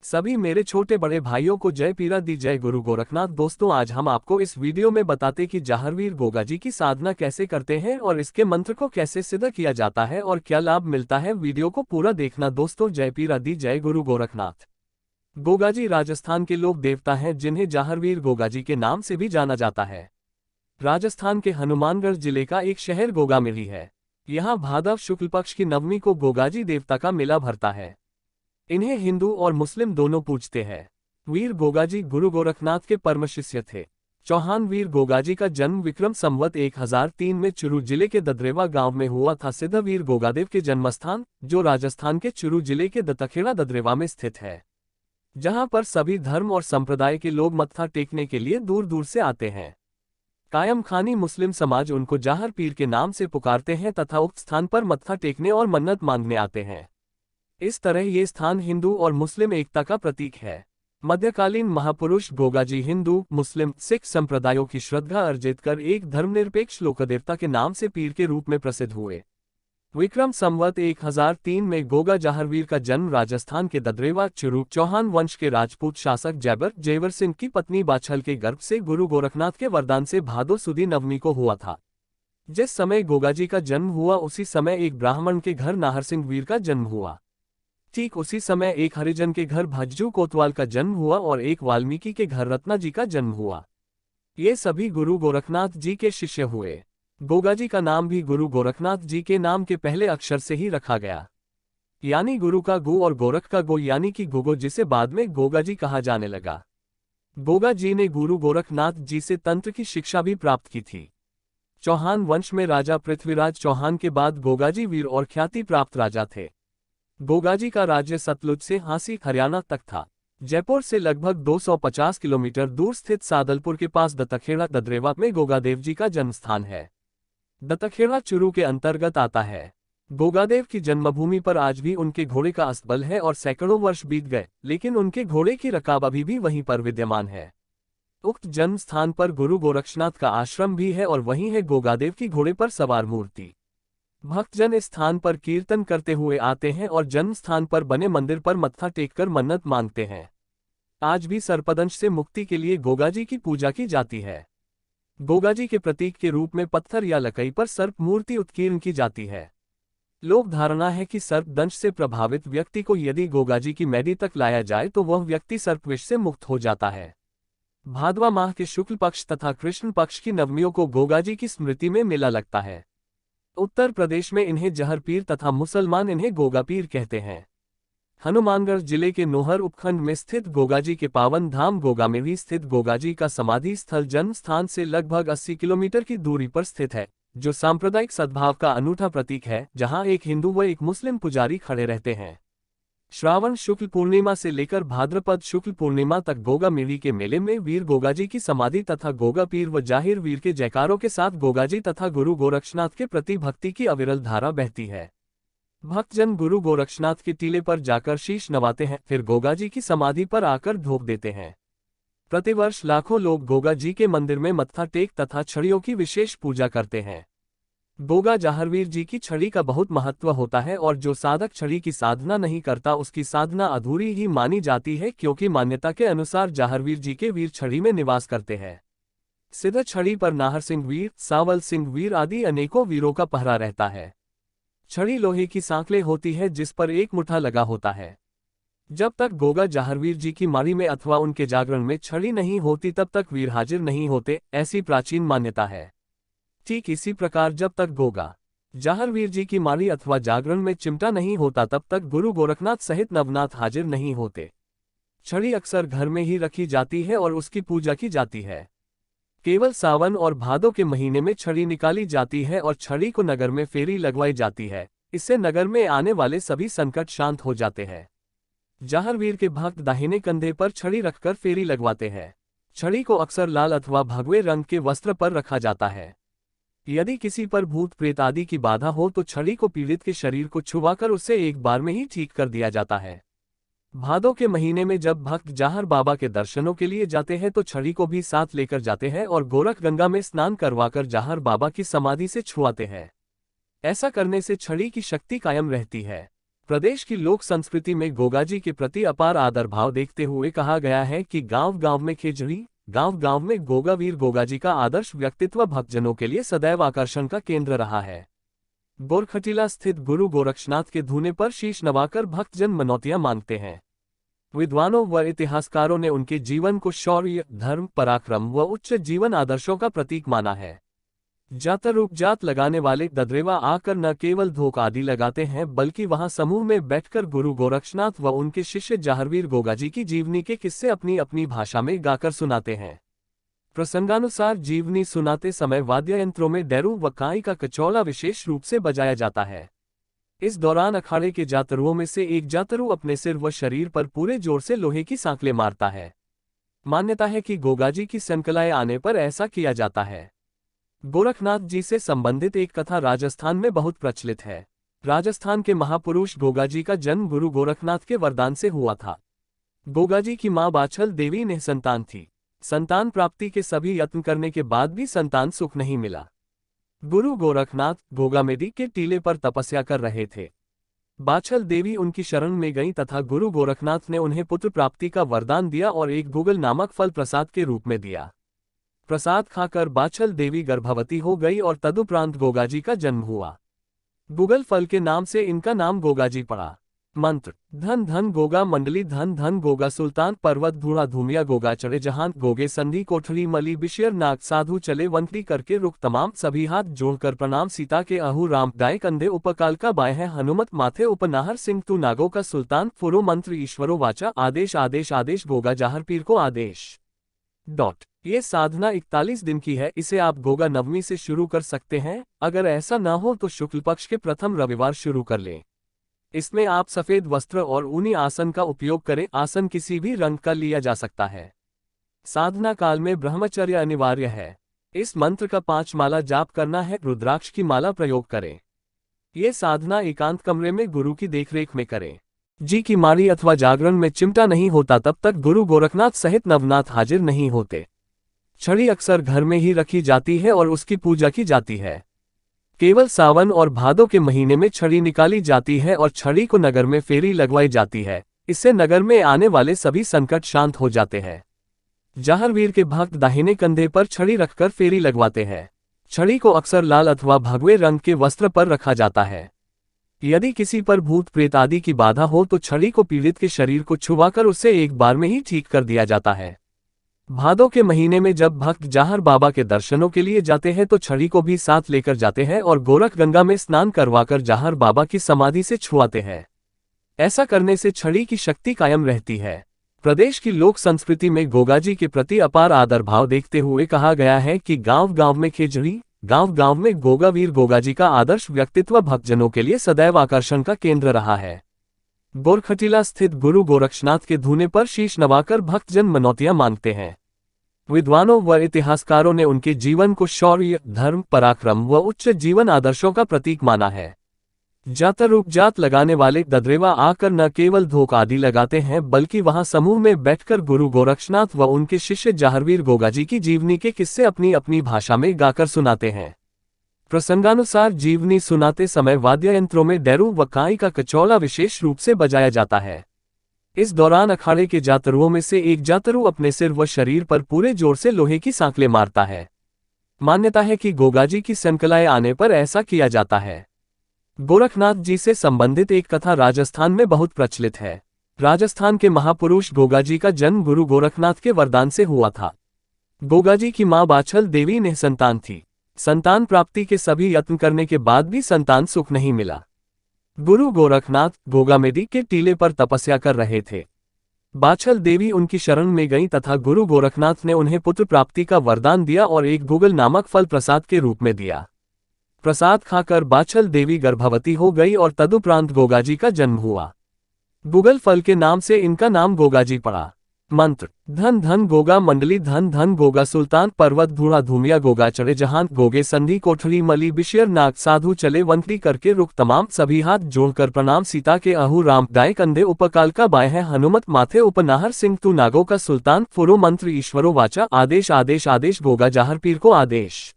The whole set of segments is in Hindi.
सभी मेरे छोटे बड़े भाइयों को जय पीरा दी, जय गुरु गोरखनाथ। दोस्तों, आज हम आपको इस वीडियो में बताते कि जहारवीर गोगा जी की साधना कैसे करते हैं और इसके मंत्र को कैसे सिद्ध किया जाता है और क्या लाभ मिलता है। वीडियो को पूरा देखना दोस्तों। जय पीरा दी, जय गुरु गोरखनाथ। गोगा जी राजस्थान के लोक देवता हैं जिन्हें जहारवीर गोगा जी के नाम से भी जाना जाता है। राजस्थान के हनुमानगढ़ जिले का एक शहर गोगा मिली है। यहाँ भादव शुक्ल पक्ष की नवमी को गोगाजी देवता का मेला भरता है। इन्हें हिंदू और मुस्लिम दोनों पूजते हैं। वीर गोगाजी गुरु गोरखनाथ के परम शिष्य थे। चौहान वीर गोगाजी का जन्म विक्रम संवत 1003 में चुरू जिले के ददरेवा गांव में हुआ था। सिद्ध वीर गोगादेव के जन्मस्थान, जो राजस्थान के चुरू जिले के दत्तखेड़ा ददरेवा में स्थित है, जहां पर सभी धर्म और संप्रदाय के लोग मत्था टेकने के लिए दूर दूर से आते हैं। कायम खानी मुस्लिम समाज उनको जाहर पीर के नाम से पुकारते हैं तथा उक्त स्थान पर मत्था टेकने और मन्नत मांगने आते हैं। इस तरह ये स्थान हिंदू और मुस्लिम एकता का प्रतीक है। मध्यकालीन महापुरुष गोगाजी हिंदू, मुस्लिम, सिख संप्रदायों की श्रद्धा अर्जित कर एक धर्मनिरपेक्ष लोकदेवता के नाम से पीर के रूप में प्रसिद्ध हुए। विक्रम संवत 1003 में गोगा जहारवीर का जन्म राजस्थान के ददरेवा चुरू चौहान वंश के राजपूत शासक जैबर जेवर सिंह की पत्नी बाछल के गर्भ से गुरु गोरखनाथ के वरदान से भादो सुदी नवमी को हुआ था। जिस समय गोगाजी का जन्म हुआ उसी समय एक ब्राह्मण के घर नाहर सिंह वीर का जन्म हुआ। ठीक उसी समय एक हरिजन के घर भज्जू कोतवाल का जन्म हुआ और एक वाल्मीकि के घर रत्ना जी का जन्म हुआ। ये सभी गुरु गोरखनाथ जी के शिष्य हुए। गोगाजी का नाम भी गुरु गोरखनाथ जी के नाम के पहले अक्षर से ही रखा गया, यानी गुरु का गु और गोरख का गो, यानी कि गोगो, जिसे बाद में गोगाजी कहा जाने लगा। गोगा जी ने गुरु गोरखनाथ जी से तंत्र की शिक्षा भी प्राप्त की थी। चौहान वंश में राजा पृथ्वीराज चौहान के बाद गोगाजी वीर और ख्याति प्राप्त राजा थे। गोगाजी का राज्य सतलुज से हांसी हरियाणा तक था। जयपुर से लगभग 250 किलोमीटर दूर स्थित सादलपुर के पास दत्तखेड़ा ददरेवा में गोगादेव जी का जन्मस्थान है। दत्तखेड़ा चुरू के अंतर्गत आता है। गोगादेव की जन्मभूमि पर आज भी उनके घोड़े का अस्तबल है और सैकड़ों वर्ष बीत गए, लेकिन उनके घोड़े की रकाब अभी भी वहीं पर विद्यमान है। उक्त जन्म स्थान पर गुरु गोरक्षनाथ का आश्रम भी है और वहीं है गोगादेव की घोड़े पर सवार मूर्ति। भक्तजन इस स्थान पर कीर्तन करते हुए आते हैं और जन्म स्थान पर बने मंदिर पर मत्था टेककर मन्नत मांगते हैं। आज भी सर्पदंश से मुक्ति के लिए गोगाजी की पूजा की जाती है। गोगाजी के प्रतीक के रूप में पत्थर या लकड़ी पर सर्प मूर्ति उत्कीर्ण की जाती है। लोक धारणा है कि सर्पदंश से प्रभावित व्यक्ति को यदि गोगाजी की मैदी तक लाया जाए तो वह व्यक्ति सर्पविष से मुक्त हो जाता है। भादवा माह के शुक्ल पक्ष तथा कृष्ण पक्ष की नवमियों को गोगाजी की स्मृति में मेला लगता है। उत्तर प्रदेश में इन्हें जहर पीर तथा मुसलमान इन्हें गोगा पीर कहते हैं। हनुमानगढ़ जिले के नोहर उपखंड में स्थित गोगाजी के पावन धाम गोगा में भी स्थित गोगाजी का समाधि स्थल जन्म स्थान से लगभग 80 किलोमीटर की दूरी पर स्थित है, जो सांप्रदायिक सद्भाव का अनूठा प्रतीक है, जहां एक हिंदू व एक मुस्लिम पुजारी खड़े रहते हैं। श्रावण शुक्ल पूर्णिमा से लेकर भाद्रपद शुक्ल पूर्णिमा तक गोगा मेली के मेले में वीर गोगाजी की समाधि तथा गोगा पीर व जाहिर वीर के जयकारों के साथ गोगाजी तथा गुरु गोरक्षनाथ के प्रति भक्ति की अविरल धारा बहती है। भक्तजन गुरु गोरक्षनाथ के टीले पर जाकर शीश नवाते हैं, फिर गोगाजी की समाधि पर आकर धूप देते हैं। प्रतिवर्ष लाखों लोग गोगा जी के मंदिर में मत्था टेक तथा छड़ियों की विशेष पूजा करते हैं। गोगा जहारवीर जी की छड़ी का बहुत महत्व होता है और जो साधक छड़ी की साधना नहीं करता उसकी साधना अधूरी ही मानी जाती है, क्योंकि मान्यता के अनुसार जहारवीर जी के वीर छड़ी में निवास करते हैं। सिद्ध छड़ी पर नाहर सिंह वीर, सावल सिंह वीर आदि अनेकों वीरों का पहरा रहता है। छड़ी लोहे की सांकलें होती है जिस पर एक मुठा लगा होता है। जब तक गोगा जहारवीर जी की मारी में अथवा उनके जागरण में छड़ी नहीं होती तब तक वीर हाजिर नहीं होते, ऐसी प्राचीन मान्यता है। ठीक इसी प्रकार जब तक गोगा जहारवीर जी की मारी अथवा जागरण में चिमटा नहीं होता तब तक गुरु गोरखनाथ सहित नवनाथ हाजिर नहीं होते। छड़ी अक्सर घर में ही रखी जाती है और उसकी पूजा की जाती है। केवल सावन और भादों के महीने में छड़ी निकाली जाती है और छड़ी को नगर में फेरी लगवाई जाती है। इससे नगर में आने वाले सभी संकट शांत हो जाते हैं। जहारवीर के भक्त दाहिने कंधे पर छड़ी रखकर फेरी लगवाते हैं। छड़ी को अक्सर लाल अथवा भगवे रंग के वस्त्र पर रखा जाता है। यदि किसी पर भूत प्रेत आदि की बाधा हो तो छड़ी को पीड़ित के शरीर को छुआकर उसे एक बार में ही ठीक कर दिया जाता है। भादों के महीने में जब भक्त जाहर बाबा के दर्शनों के लिए जाते हैं तो छड़ी को भी साथ लेकर जाते हैं और गोरख गंगा में स्नान करवाकर जाहर बाबा की समाधि से छुआते हैं। ऐसा करने से छड़ी की शक्ति कायम रहती है। प्रदेश की लोक संस्कृति में गोगाजी के प्रति अपार आदर भाव देखते हुए कहा गया है कि गांव गांव में खिचड़ी, गांव गांव में गोगा वीर गोगाजी का आदर्श व्यक्तित्व भक्तजनों के लिए सदैव आकर्षण का केंद्र रहा है। गोरखटीला स्थित गुरु गोरक्षनाथ के धूने पर शीश नवाकर भक्तजन मनौतियां मांगते हैं। विद्वानों व इतिहासकारों ने उनके जीवन को शौर्य, धर्म, पराक्रम व उच्च जीवन आदर्शों का प्रतीक माना है। जातरूप जात लगाने वाले ददरेवा आकर न केवल धोख आदि लगाते हैं बल्कि वहां समूह में बैठकर गुरु गोरक्षनाथ व उनके शिष्य जाहरवीर गोगाजी की जीवनी के किस्से अपनी अपनी भाषा में गाकर सुनाते हैं। प्रसंगानुसार जीवनी सुनाते समय वाद्य यंत्रों में डैरू व काई का कचौला विशेष रूप से बजाया जाता है। इस दौरान अखाड़े के जातरुओं में से एक जातरू अपने सिर व शरीर पर पूरे जोर से लोहे की सांकलें मारता है। मान्यता है कि गोगाजी की संकलाएं आने पर ऐसा किया जाता है। गोरखनाथ जी से संबंधित एक कथा राजस्थान में बहुत प्रचलित है। राजस्थान के महापुरुष गोगाजी का जन्म गुरु गोरखनाथ के वरदान से हुआ था। गोगाजी की मां बाछल देवी निसंतान थी। संतान प्राप्ति के सभी यत्न करने के बाद भी संतान सुख नहीं मिला। गुरु गोरखनाथ गोगामेडी के टीले पर तपस्या कर रहे थे। बाछल देवी उनकी शरण में गईं तथा गुरु गोरखनाथ ने उन्हें पुत्र प्राप्ति का वरदान दिया और एक गुगल नामक फल प्रसाद के रूप में दिया। प्रसाद खाकर बाछल देवी गर्भवती हो गई और तदुपरांत गोगाजी का जन्म हुआ। गुगल फल के नाम से इनका नाम गोगाजी पड़ा। मंत्र: धन धन गोगा मंडली, धन धन गोगा सुल्तान, पर्वत धूड़ा धूमिया गोगा चढ़े जहान, गोगे संधि कोठरी मली बिशेर नाग, साधु चले वंकरी करके रुख तमाम, सभी हाथ जोड़कर प्रणाम, सीता के अहू राम, दाएं कंधे उपकाल का बाएं है हनुमत, माथे उपनाहर सिंह तू नागो का सुल्तान, फुरो मंत्र ईश्वरो वाचा, आदेश आदेश आदेश गोगा जाहर पीर को आदेश। ये साधना 41 दिन की है। इसे आप गोगा नवमी से शुरू कर सकते हैं। अगर ऐसा ना हो तो शुक्ल पक्ष के प्रथम रविवार शुरू कर लें। इसमें आप सफेद वस्त्र और ऊनी आसन का उपयोग करें। आसन किसी भी रंग का लिया जा सकता है। साधना काल में ब्रह्मचर्य अनिवार्य है। इस मंत्र का 5 माला जाप करना है। रुद्राक्ष की माला प्रयोग करें। ये साधना एकांत कमरे में गुरु की देखरेख में करें। जी की मारी अथवा जागरण में चिमटा नहीं होता तब तक गुरु गोरखनाथ सहित नवनाथ हाजिर नहीं होते। छड़ी अक्सर घर में ही रखी जाती है और उसकी पूजा की जाती है। केवल सावन और भादों के महीने में छड़ी निकाली जाती है और छड़ी को नगर में फेरी लगवाई जाती है। इससे नगर में आने वाले सभी संकट शांत हो जाते हैं। जाहरवीर के भक्त दाहिने कंधे पर छड़ी रखकर फेरी लगवाते हैं। छड़ी को अक्सर लाल अथवा भगवे रंग के वस्त्र पर रखा जाता है। यदि किसी पर भूत प्रेत आदि की बाधा हो तो छड़ी को पीड़ित के शरीर को छुआकर उसे एक बार में ही ठीक कर दिया जाता है। भादों के महीने में जब भक्त जाहर बाबा के दर्शनों के लिए जाते हैं तो छड़ी को भी साथ लेकर जाते हैं और गोरख गंगा में स्नान करवाकर जाहर बाबा की समाधि से छुआते हैं। ऐसा करने से छड़ी की शक्ति कायम रहती है। प्रदेश की लोक संस्कृति में गोगाजी के प्रति अपार आदर भाव देखते हुए कहा गया है कि गांव गांव में खिचड़ी, गांव गांव में गोगा वीर गोगाजी का आदर्श व्यक्तित्व भक्तजनों के लिए सदैव आकर्षण का केंद्र रहा है। गोरखटीला स्थित गुरु गोरक्षनाथ के धूने पर शीश नवाकर भक्तजन मनौतियां मांगते हैं। विद्वानों व इतिहासकारों ने उनके जीवन को शौर्य, धर्म, पराक्रम व उच्च जीवन आदर्शों का प्रतीक माना है। जातरूप जात लगाने वाले ददरेवा आकर न केवल धोख आदि लगाते हैं बल्कि वहां समूह में बैठकर गुरु गोरक्षनाथ व उनके शिष्य जाहरवीर गोगाजी की जीवनी के किस्से अपनी अपनी भाषा में गाकर सुनाते हैं। प्रसंगानुसार जीवनी सुनाते समय वाद्य यंत्रों में डैरू व काई का कचौला विशेष रूप से बजाया जाता है। इस दौरान अखाड़े के जातरुओं में से एक जातरू अपने सिर व शरीर पर पूरे जोर से लोहे की सांकलें मारता है। मान्यता है कि गोगाजी की संकलाएं आने पर ऐसा किया जाता है। गोरखनाथ जी से संबंधित एक कथा राजस्थान में बहुत प्रचलित है। राजस्थान के महापुरुष गोगाजी का जन्म गुरु गोरखनाथ के वरदान से हुआ था। गोगाजी की मां बाछल देवी निसंतान थी। संतान प्राप्ति के सभी यत्न करने के बाद भी संतान सुख नहीं मिला। गुरु गोरखनाथ गोगामेडी के टीले पर तपस्या कर रहे थे। बाछल देवी उनकी शरण में गईं तथा गुरु गोरखनाथ ने उन्हें पुत्र प्राप्ति का वरदान दिया और एक गुगल नामक फल प्रसाद के रूप में दिया। प्रसाद खाकर बाछल देवी गर्भवती हो गई और तदुपरांत गोगाजी का जन्म हुआ। गुगल फल के नाम से इनका नाम गोगाजी पड़ा। मंत्र: धन धन गोगा मंडली, धन धन गोगा सुल्तान, पर्वत धूड़ा धूमिया गोगा चढ़े जहान, गोगे संधि कोठरी मली बिशेर नाग, साधु चले वंकरी करके रुख तमाम, सभी हाथ जोड़कर प्रणाम, सीता के अहू राम, दाएं कंधे उपकाल का बाएं है हनुमत, माथे उपनाहर सिंह तू नागो का सुल्तान, फुरो मंत्र ईश्वरो वाचा, आदेश आदेश आदेश गोगा जाहर पीर को आदेश।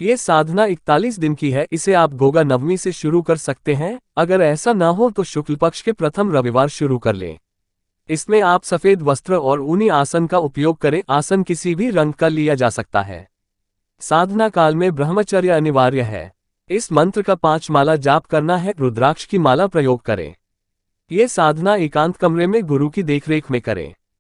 ये साधना 41 दिन की है। इसे आप गोगा नवमी से शुरू कर सकते हैं। अगर ऐसा ना हो तो शुक्ल पक्ष के प्रथम रविवार शुरू कर लें। इसमें आप सफेद वस्त्र और ऊनी आसन का उपयोग करें। आसन किसी भी रंग का लिया जा सकता है। साधना काल में ब्रह्मचर्य अनिवार्य है। इस मंत्र का 5 माला जाप करना है। रुद्राक्ष की माला प्रयोग करें। ये साधना एकांत कमरे में गुरु की देखरेख में करें।